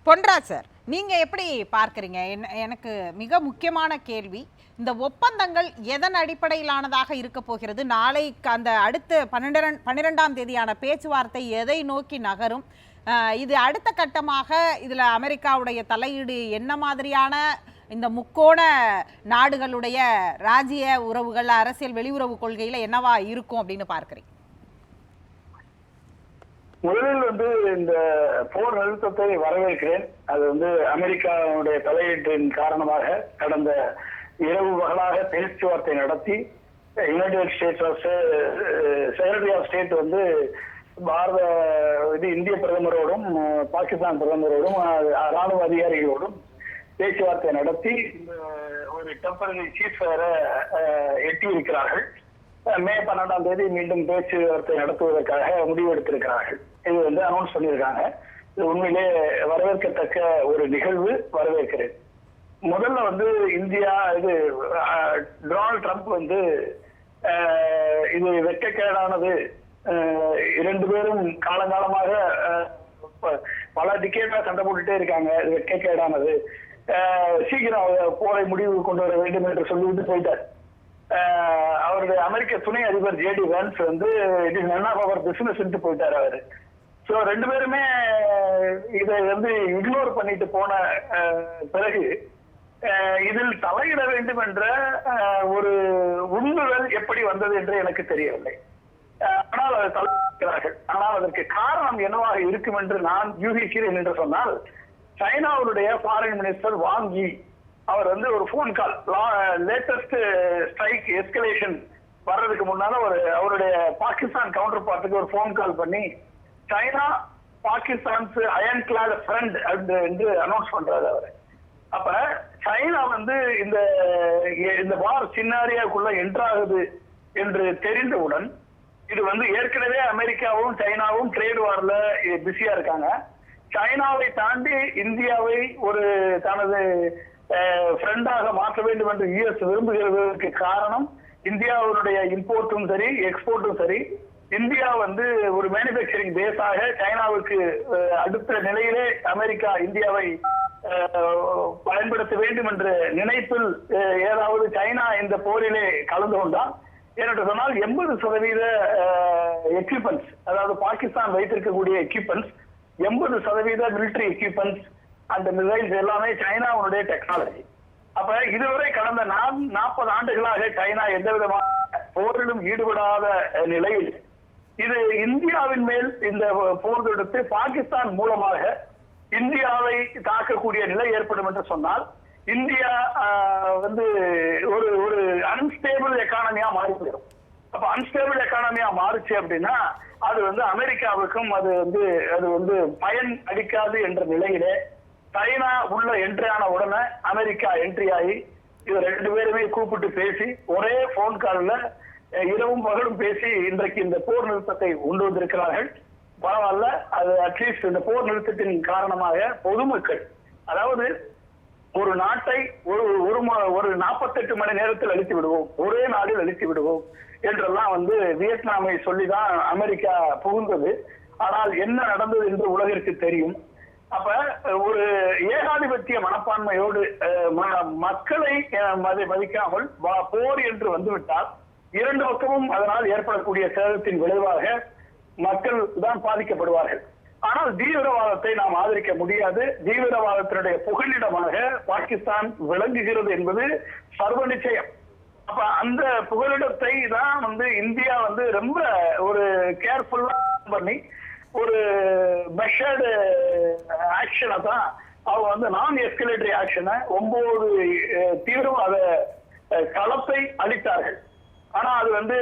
Ponraj sir, நீங்க எப்படி பார்க்கறீங்க? எனக்கு மிக முக்கியமான கேள்வி, இந்த ஒப்பந்தங்கள் எதன் அடிப்படையிலானதாக இருக்க போகிறது? நாளை அந்த அடுத்த 12ஆம் தேதியான பேச்சுவார்த்தை எதை நோக்கி நகரும்? இது அடுத்த கட்டமாக இதுல அமெரிக்காவுடைய தலையீடு என்ன மாதிரியான இந்த முக்கோண நாடுகளுடைய ராஜ்ய உறவுகள், அரசியல் வெளியுறவு கொள்கையில என்னவா இருக்கும் அப்படின்னு பார்க்கிறீங்க? முதலில் இந்த போர் நிறுத்தத்தை வரவேற்கிறேன். அது அமெரிக்காவுடைய தலையீட்டின் காரணமாக கடந்த இரவு பகலாக பேச்சுவார்த்தை நடத்தி United States of secretary of state இந்திய பிரதமரோடும் பாகிஸ்தான் பிரதமரோடும் ராணுவ அதிகாரிகளோடும் பேச்சுவார்த்தை நடத்தி ஒரு டெம்பரரி சீஃப் ஃபயரை எட்டியிருக்கிறார்கள். மே 12ஆம் தேதி மீண்டும் பேச்சுவார்த்தை நடத்துவதற்காக முடிவெடுத்திருக்கிறார்கள். இது அனௌன்ஸ் பண்ணியிருக்காங்க. இது உண்மையிலே வரவேற்கத்தக்க ஒரு நிகழ்வு. வரவேற்கிறேன். முதல்ல இந்தியா டொனால்ட் ட்ரம்ப் இது வெட்கக்கேடானது, இரண்டு பேரும் காலங்காலமாக பல டிக்கெட்டா சண்டை போட்டுட்டே இருக்காங்க, இது வெட்கக்கேடானது, சீக்கிரம் போரை முடிவு கொண்டு வர வேண்டும் என்று சொல்லிவிட்டு போயிட்டார். அவருடைய அமெரிக்க துணை அதிபர் JD Vance it is none of our business போயிட்டார் அவரு. ஸோ ரெண்டு பேருமே இதை இக்னோர் பண்ணிட்டு போன பிறகு இதில் தலையிட வேண்டும் என்ற ஒரு உந்துதல் எப்படி வந்தது என்று எனக்கு தெரியவில்லை. ஆனால் அதை தலையிடுகிறார்கள். ஆனால் அதற்கு காரணம் என்னவாக இருக்கும் என்று நான் யூகிக்கிறேன் என்று சொன்னால், சைனாவுடைய ஃபாரின் மினிஸ்டர் வாங் யி அவர் ஒரு போன் கால், லேட்டஸ்ட் ஸ்ட்ரைக் எஸ்கலேஷன் வர்றதுக்கு முன்னால அவருடைய பாகிஸ்தான் கவுண்டர் பார்ட்டுக்கு ஒரு போன் கால் பண்ணி China Pakistan's ironclad friend என்று அனௌன்ஸ் பண்றாரு அவரு. அப்ப சைனா இந்த வார் சின்னாரியாக்குள்ள என்ட்ராகுது என்று தெரிந்தவுடன் இது ஏற்கனவே அமெரிக்காவும் சைனாவும் ட்ரேட் வார்ல பிஸியா இருக்காங்க. சைனாவை தாண்டி இந்தியாவை ஒரு தனது ஃப்ரெண்டாக மாற்ற வேண்டும் என்று யுஎஸ் விரும்புகிறதுக்கு காரணம், இந்தியாவுடைய இம்போர்ட்டும் சரி எக்ஸ்போர்ட்டும் சரி, இந்தியா ஒரு மேனுபேக்சரிங் பேஸாக சைனாவுக்கு அடுத்த நிலையிலே அமெரிக்கா இந்தியாவை பயன்படுத்த வேண்டும் என்ற நினைப்பில் ஏதாவது சைனா இந்த போரிலே கலந்து கொண்டால், என்று சொன்னால் 80% எக்யூப்மெண்ட்ஸ், அதாவது பாகிஸ்தான் வைத்திருக்கக்கூடிய எக்யூப்மெண்ட்ஸ் 80% மிலிட்டரி எக்யூப்மெண்ட்ஸ் அந்த மிசைல்ஸ் எல்லாமே சைனாவுடைய டெக்னாலஜி. அப்ப இதுவரை கடந்த 40 ஆண்டுகளாக சைனா எந்த விதமான போரிலும் ஈடுபடாத நிலையில் இது இந்தியாவின் மேல் இந்த போர் தொடுத்து பாகிஸ்தான் மூலமாக இந்தியாவை தாக்கக்கூடிய நிலை ஏற்படும் என்று சொன்னால், இந்தியா ஒரு அன்ஸ்டேபிள் எக்கானமியா மாறிவிடும். அப்ப அன்ஸ்டேபிள் எக்கானமியா மாறுச்சு அப்படின்னா அது அமெரிக்காவுக்கும் அது பயன் அளிக்காது என்ற நிலையிலே சைனா உள்ள என்ட்ரி ஆன உடனே அமெரிக்கா என்ட்ரி ஆகி இது ரெண்டு பேருமே கூப்பிட்டு பேசி ஒரே போன் கால்ல இரவும் பகலும் பேசி இன்றைக்கு இந்த போர் நிறுத்தத்தை கொண்டு வந்திருக்கிறார்கள். பரவாயில்ல, அது அட்லீஸ்ட் இந்த போர் நிறுத்தத்தின் காரணமாக பொதுமக்கள், அதாவது ஒரு நாட்டை ஒரு 48 மணி நேரத்தில் அழித்து விடுவோம், ஒரே நாளில் அழித்து விடுவோம் என்றெல்லாம் வியட்நாமை சொல்லிதான் அமெரிக்கா புகுந்தது. ஆனால் என்ன நடந்தது என்று உலகிற்கு தெரியும். அப்ப ஒரு ஏகாதிபத்திய மனப்பான்மையோடு மக்களை மதிக்காமல் போர் என்று வந்துவிட்டால் இரண்டு பக்கமும் அதனால் ஏற்படக்கூடிய சேதத்தின் விளைவாக மக்கள் தான் பாதிக்கப்படுவார்கள். ஆனால் தீவிரவாதத்தை நாம் ஆதரிக்க முடியாது. தீவிரவாதத்தினுடைய புகலிடமாக பாகிஸ்தான் விளங்குகிறது என்பது சர்வ நிச்சயம். அப்ப அந்த புகலிடத்தை தான் இந்தியா ரொம்ப ஒரு கேர்ஃபுல்லா பண்ணி ஒரு மெஷர்டு ஆக்ஷனை தான் அவங்க நான் எஸ்கலேட்டரி ஆக்ஷனை 9 தீவிரவாத களத்தை அளித்தார்கள். ஆனா அது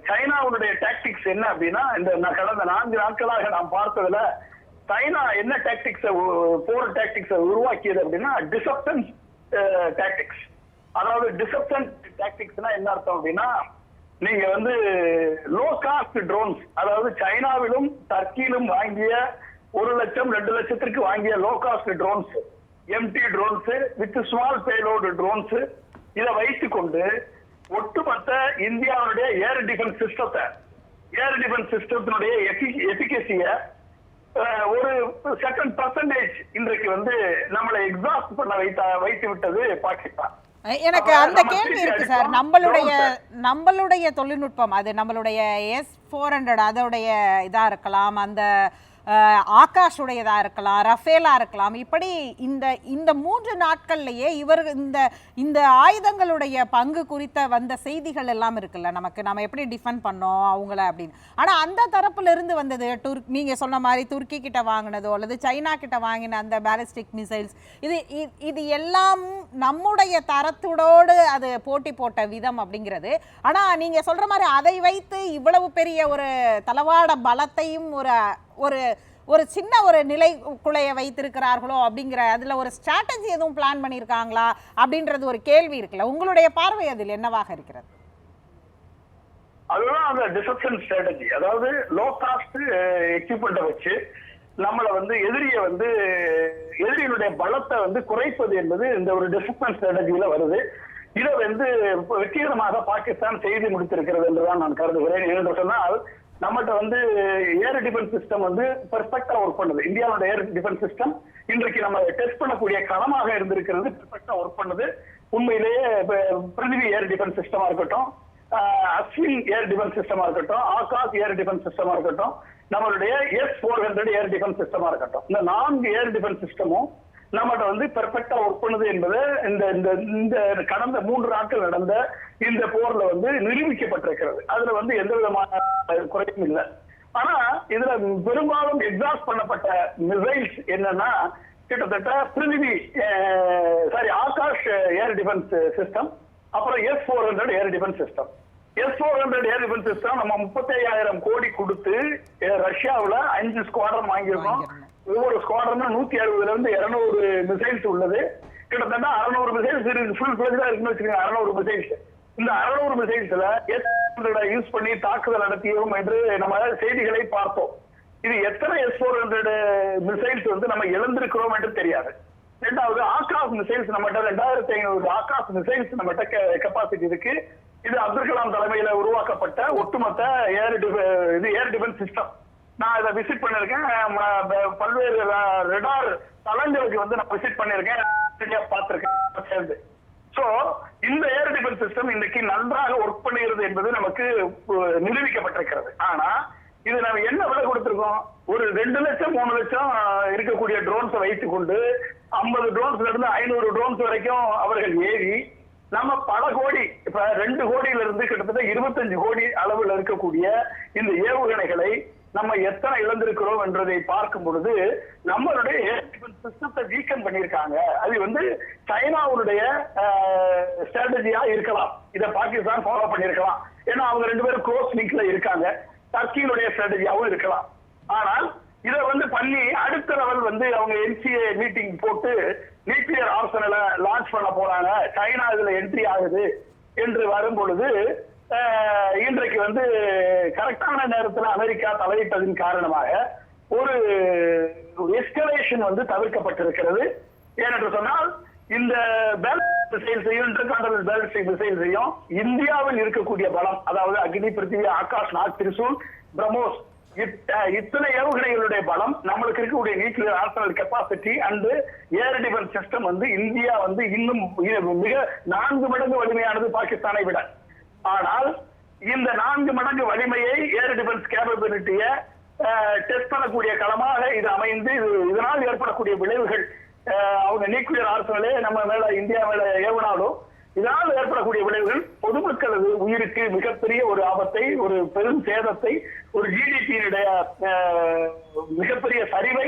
சைனாவுடைய டாக்டிக்ஸ் என்ன அப்படின்னா, இந்த கடந்த 4 நாட்களாக நாம் பார்த்ததுல சைனா என்ன போர் டாக்டிக்ஸை உருவாக்கியது அப்படின்னா டிசப்டன்ஸ் டாக்டிக்ஸ். அதாவது டிசப்டன்ஸ் டாக்டிக்ஸ்னா என்ன அர்த்தம் அப்படின்னா, நீங்க லோ காஸ்ட் ட்ரோன்ஸ், அதாவது சைனாவிலும் டர்க்கியிலும் வாங்கிய 1 லட்சம் 2 லட்சத்திற்கு வாங்கிய low cost drones, empty drones with small payload drones, இதை வைத்துக் கொண்டு ஒட்டுமொத்த இந்தியாவுடைய ஏர் டிஃபென்ஸ் சிஸ்டத்தினுடைய எபிகசிய ஒரு செகண்ட் பர்சன்டேஜ் இன்றைக்கு வந்து நம்மளை எக்ஸாஸ்ட் பண்ண வைத்து விட்டது பாகிஸ்தான். எனக்கு அந்த கேள்வி இருக்கு சார். நம்மளுடைய தொழில்நுட்பம், அது நம்மளுடைய S-400 அதோடைய இதா இருக்கலாம், அந்த ஆகாஷுடையதா இருக்கலாம், ரஃபேலா இருக்கலாம். இப்படி இந்த 3 நாட்கள்லயே இந்த ஆயுதங்களுடைய பங்கு குறித்த வந்த செய்திகள் எல்லாம் இருக்குல்ல, நம்ம எப்படி டிஃபெண்ட் பண்ணோம் அவங்கள அப்படின்னு. ஆனா அந்த தரப்புல இருந்து வந்தது நீங்க சொன்ன மாதிரி துருக்கி கிட்ட வாங்கினதோ அல்லது சைனா கிட்ட வாங்கின அந்த பேலிஸ்டிக் மிசைல்ஸ், இது எல்லாம் நம்முடைய தரத்தோடு அது போட்டி போட்ட விதம் அப்படிங்கிறது. ஆனா நீங்க சொல்ற மாதிரி அதை வைத்து இவ்வளவு பெரிய ஒரு தளவாட பலத்தையும் ஒரு சின்ன ஒரு நிலைக்குலைய வைத்திருக்கிறார்களோ அப்படிங்கிற அதுல ஒரு ஸ்ட்ராட்டஜி எதுவும் பிளான் பண்ணியிருக்காங்களா அப்படின்றது ஒரு கேள்வி இருக்குல்ல. உங்களுடைய பார்வை அதில் என்னவாக இருக்கிறது? அதுதான் அந்த டிசப்ஷன் ஸ்ட்ராட்டஜி. அதாவது லோ காஸ்ட் எக்யூப்மெண்ட்டை வச்சு நம்மளை வந்து எதிரியினுடைய பலத்தை வந்து குறைப்பது என்பது இந்த ஒரு டிசப்ஷன் ஸ்ட்ராட்டஜியில வருது. இதை வந்து வெற்றிகரமாக பாகிஸ்தான் செய்து முடித்திருக்கிறது என்றுதான் நான் கருதுகிறேன். என்று சொன்னால் நம்மகிட்ட வந்து ஏர் டிஃபென்ஸ் சிஸ்டம் வந்து பெர்ஃபெக்டா ஒர்க் பண்ணுது. இந்தியாவோட ஏர் டிஃபென்ஸ் சிஸ்டம் இன்றைக்கு நம்ம டெஸ்ட் பண்ணக்கூடிய களமாக இருந்திருக்கிறது, பெர்ஃபெக்டா ஒர்க் பண்ணுது. உண்மையிலேயே பிருத்திவி ஏர் டிஃபென்ஸ் சிஸ்டமா இருக்கட்டும், அஸ்வின் ஏர் டிஃபென்ஸ் சிஸ்டமா இருக்கட்டும், ஆகாஷ் ஏர் டிஃபென்ஸ் சிஸ்டமா இருக்கட்டும், நம்மளுடைய S-400 ஏர் டிஃபென்ஸ் சிஸ்டமா இருக்கட்டும், இந்த 4 ஏர் டிஃபென்ஸ் சிஸ்டமும் நம்மகிட்ட வந்து பெர்ஃபெக்டா ஒர்க் பண்ணுது என்பது இந்த கடந்த 3 நாட்கள் நடந்த இந்த போர்ல வந்து நிரூபிக்கப்பட்டிருக்கிறது. அதுல வந்து எந்த விதமான குறையும் இல்லை. ஆனா இதுல பெரும்பாலும் எக்ஸாஸ்ட் பண்ணப்பட்ட மிசைல்ஸ் என்னன்னா கிட்டத்தட்ட பிருத்திவி ஆகாஷ் ஏர் டிஃபென்ஸ் சிஸ்டம், அப்புறம் S-400 air defence system. S-400 air defence system நம்ம 35,000 கோடி கொடுத்து ரஷ்யாவுல 5 ஸ்குவாட்ரன் வாங்கியிருக்கோம். ஒவ்வொரு ஸ்குவாட்ரனும் 160ல இருந்து 200 மிசைல்ஸ் உள்ளது. கிட்டத்தட்ட 600 மிசைல்ஸ் ஃபுல் ஃபிளஜ்டா இருக்குன்னு வச்சுக்கோங்க. 600 மிசைல்ஸ். இந்த 600 மிசைல்ஸ்ல S-400 யூஸ் பண்ணி தாக்குதல் நடத்தியோம் என்று நம்ம செய்திகளை பார்த்தோம். இது எத்தனை S-400 மிசைல்ஸ் வந்து நம்ம இழந்திருக்கிறோம் என்று தெரியாது. ரெண்டாவது ஆகாஷ் மிசைல்ஸ் நம்மகிட்ட 2500 ஆகாஷ் மிசைல்ஸ் நம்மகிட்ட கெப்பாசிட்டி இருக்கு. இது அப்துல் கலாம் தலைமையில உருவாக்கப்பட்ட ஒட்டுமொத்த ஏர் டிஃபென்ஸ் சிஸ்டம். நான் இதை விசிட் பண்ணிருக்கேன். பல்வேறு ரெடார் தளங்களுக்கு வந்து நான் விசிட் பண்ணிருக்கேன், பார்த்திருக்கேன் சேர்ந்து. சோ இந்த ஏர் டிஃபென்ஸ் சிஸ்டம் இன்னைக்கு நன்றாக ஒர்க் பண்ணுகிறது என்பது நமக்கு நிரூபிக்கப்பட்டிருக்கிறது. ஆனா இது நம்ம என்ன விலை கொடுத்திருக்கோம்? ஒரு 2 லட்சம் 3 லட்சம் இருக்கக்கூடிய ட்ரோன்ஸை வைத்துக் கொண்டு 50 ட்ரோன்ஸ்ல இருந்து 500 ட்ரோன்ஸ் வரைக்கும் அவர்கள் ஏறி நம்ம பல கோடி, இப்ப 2 கோடியில இருந்து கிட்டத்தட்ட 25 கோடி அளவில் இருக்கக்கூடிய இந்த ஏவுகணைகளை நம்ம எத்தனை இழந்திருக்கிறோம் என்றதை பார்க்கும் பொழுது நம்மளுடைய ஏர் டிஃபென்ஸ் சிஸ்டத்தை வீக்கன் பண்ணியிருக்காங்க. அது வந்து சைனாவுடைய ஸ்ட்ராட்டஜியா இருக்கலாம், இதை பாகிஸ்தான் ஃபாலோ பண்ணிருக்கலாம். ஏன்னா அவங்க 2 பேரும் க்ளோஸ் லிங்க்ல இருக்காங்க. டர்க்கியினுடைய ஸ்ட்ராட்டஜியாவும் இருக்கலாம். ஆனால் இதை வந்து பண்ணி அடுத்த லெவல் வந்து அவங்க NCA மீட்டிங் போட்டு நியூக்ளியர் ஆர்சனலை லான்ச் பண்ண போறாங்க, சைனா இதுல என்ட்ரி ஆகுது என்று வரும் பொழுது இன்றைக்கு வந்து கரெக்டான நேரத்தில் அமெரிக்கா தலையிட்டதின் காரணமாக ஒரு எஸ்கலேஷன் வந்து தவிர்க்கப்பட்டிருக்கிறது. ஏனென்று சொன்னால் இந்த பேலிஸ்டிக் மிசைல்ஸையும் இன்டர்கான்டினென்டல் பேலிஸ்டிக் மிசைல்ஸையும் இந்தியாவில் இருக்கக்கூடிய பலம், அதாவது அக்னி, பிருத்திவி, ஆகாஷ், நாக், திரிசூல், பிரம்மோஸ், இத்தனை ஏவுகணைகளுடைய பலம், நம்மளுக்கு இருக்கக்கூடிய nuclear Arsenal capacity and air defence system வந்து இந்தியா வந்து இன்னும் மிக 4 மடங்கு வலிமையானது பாகிஸ்தானை விட. ஆனால் இந்த 4 மடங்கு வலிமையை ஏர் டிஃபென்ஸ் கேப்பபிலிட்டியை டெஸ்ட் பண்ணக்கூடிய களமாக இது அமைந்து இதனால் ஏற்படக்கூடிய விளைவுகள், அவங்க நியூக்ளியர் ஆர்சனலே நம்ம மேல இந்தியா மேல ஏவினாலும் இதனால் ஏற்படக்கூடிய விளைவுகள் பொதுமக்களது உயிருக்கு மிகப்பெரிய ஒரு ஆபத்தை, ஒரு பெரும் சேதத்தை, ஒரு ஜிடிபியினுடைய மிகப்பெரிய சரிவை,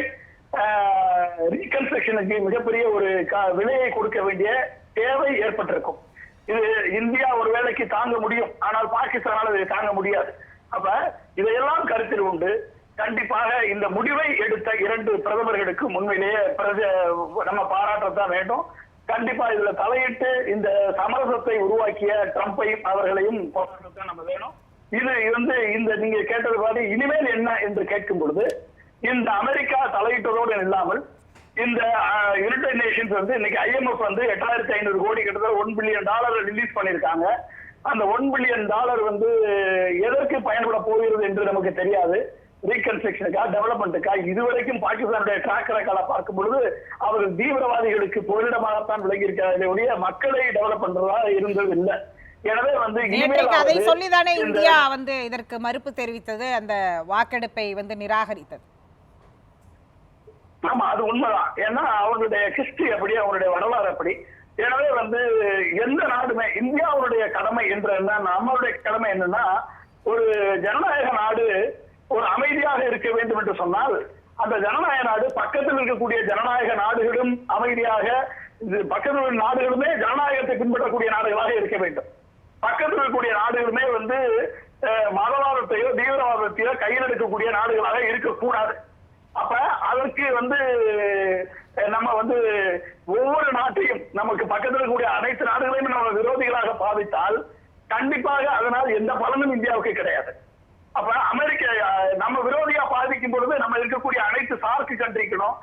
ரீகன்ஸ்ட்ரக்ஷனுக்கு மிகப்பெரிய ஒரு விலையை கொடுக்க வேண்டிய தேவை ஏற்பட்டிருக்கும். இது இந்தியா ஒரு வேளைக்கு தாங்க முடியும், ஆனால் பாகிஸ்தானால் இதை தாங்க முடியாது. அப்ப இதையெல்லாம் கருத்தில் கொண்டு கண்டிப்பாக இந்த முடிவை எடுத்த 2 பிரதமர்களுக்கு உண்மையிலேயே நம்ம பாராட்டத்தான் வேண்டும். கண்டிப்பா இதுல தலையிட்டு இந்த சமரசத்தை உருவாக்கிய ட்ரம்பையும் அவர்களையும் பாராட்டத்தான் நம்ம வேணும். இது வந்து இந்த நீங்க கேட்டது மாதிரி இனிமேல் என்ன என்று கேட்கும் பொழுது இந்த அமெரிக்கா தலையிட்டதோடு இல்லாமல் இந்த யுனைடெட் நேஷன்ஸ் வந்து இன்னைக்கு IMF வந்து 8500 கோடி கிட்டத்தட்ட $1 பில்லியன் ரிலீஸ் பண்ணிருக்காங்க. அந்த $1 பில்லியன் வந்து எதற்கு பயன்பட போகிறது என்று நமக்கு தெரியாது. ரீகன்ஸ்ட்ரக்ஷனுக்கா, டெவலப்மெண்ட்டுக்கா இதுவரைக்கும் பாகிஸ்தானுடைய ட்ராக் ரெக்கார்டை பார்க்கும் பொழுது அவர்கள் தீவிரவாதிகளுக்கு போரிடமாகத்தான் விளங்கி இருக்கிற மக்களை டெவலப் பண்றதா இருந்தது இல்லை. எனவே நேற்றைக்கு அதை சொல்லிதானே இந்தியா இதற்கு மறுப்பு தெரிவித்தது, அந்த வாக்கெடுப்பை நிராகரித்தது. ஆமா, அது உண்மைதான். ஏன்னா அவங்களுடைய ஹிஸ்டரி அப்படி, அவங்களுடைய வரலாறு அப்படி. எனவே எந்த நாடுமே இந்தியாவுடைய கடமை என்று என்ன, நம்மளுடைய கடமை என்னன்னா, ஒரு ஜனநாயக நாடு ஒரு அமைதியாக இருக்க வேண்டும் என்று சொன்னால் அந்த ஜனநாயக நாடு பக்கத்தில் இருக்கக்கூடிய ஜனநாயக நாடுகளும் அமைதியாக, பக்கத்தில் உள்ள நாடுகளுமே ஜனநாயகத்தை பின்பற்றக்கூடிய நாடுகளாக இருக்க வேண்டும். பக்கத்தில் இருக்கக்கூடிய நாடுகளுமே மதவாதத்தையோ தீவிரவாதத்தையோ கையில் எடுக்கக்கூடிய நாடுகளாக இருக்கக்கூடாது. அப்ப அதற்கு நம்ம ஒவ்வொரு நாட்டையும் நமக்கு பக்கத்தில் இருக்கக்கூடிய அனைத்து நாடுகளையும் நம்ம விரோதிகளாக பாவித்தால் கண்டிப்பாக அதனால் எந்த பலனும் இந்தியாவுக்கு கிடையாது. அப்ப அமெரிக்க நம்ம விரோதியா பாதிக்கும் பொழுது நம்ம இருக்கக்கூடிய அனைத்து சார்க் கண்ட்ரிகளும்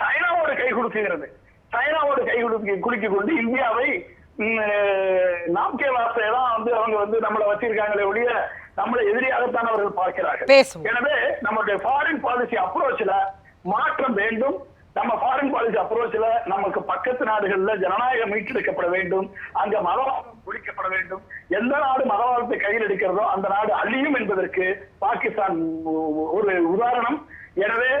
சைனாவோடு கை கொடுக்குகிறது. சைனாவோடு கை குலுக்கிக் கொண்டு இந்தியாவை நாம்கே வார்த்தையெல்லாம் அவங்க நம்மளை வச்சிருக்காங்களே ஒழிய நம்மளை எதிரியாகத்தான் அவர்கள் பார்க்கிறார்கள். எனவே நம்மளுடைய ஃபாரின் பாலிசி அப்ரோச்ல மாற்றம் வேண்டும். நம்ம ஃபாரின் பாலிசி அப்ரோச்ல நமக்கு பக்கத்து நாடுகள்ல ஜனநாயகம் மீட்டெடுக்கப்பட வேண்டும். அங்க மதவாதம் ஒழிக்கப்பட வேண்டும். எந்த நாடு மதவாதத்தை கையில் எடுக்கிறதோ அந்த நாடு அழியும் என்பதற்கு பாகிஸ்தான் ஒரு உதாரணம். எனவே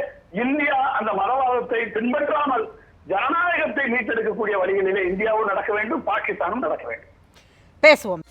இந்தியா அந்த மதவாதத்தை பின்பற்றாமல் ஜனநாயகத்தை மீட்டெடுக்கக்கூடிய வழிகளிலே இந்தியாவும் நடக்க வேண்டும், பாகிஸ்தானும் நடக்க வேண்டும். பேசுவோம்.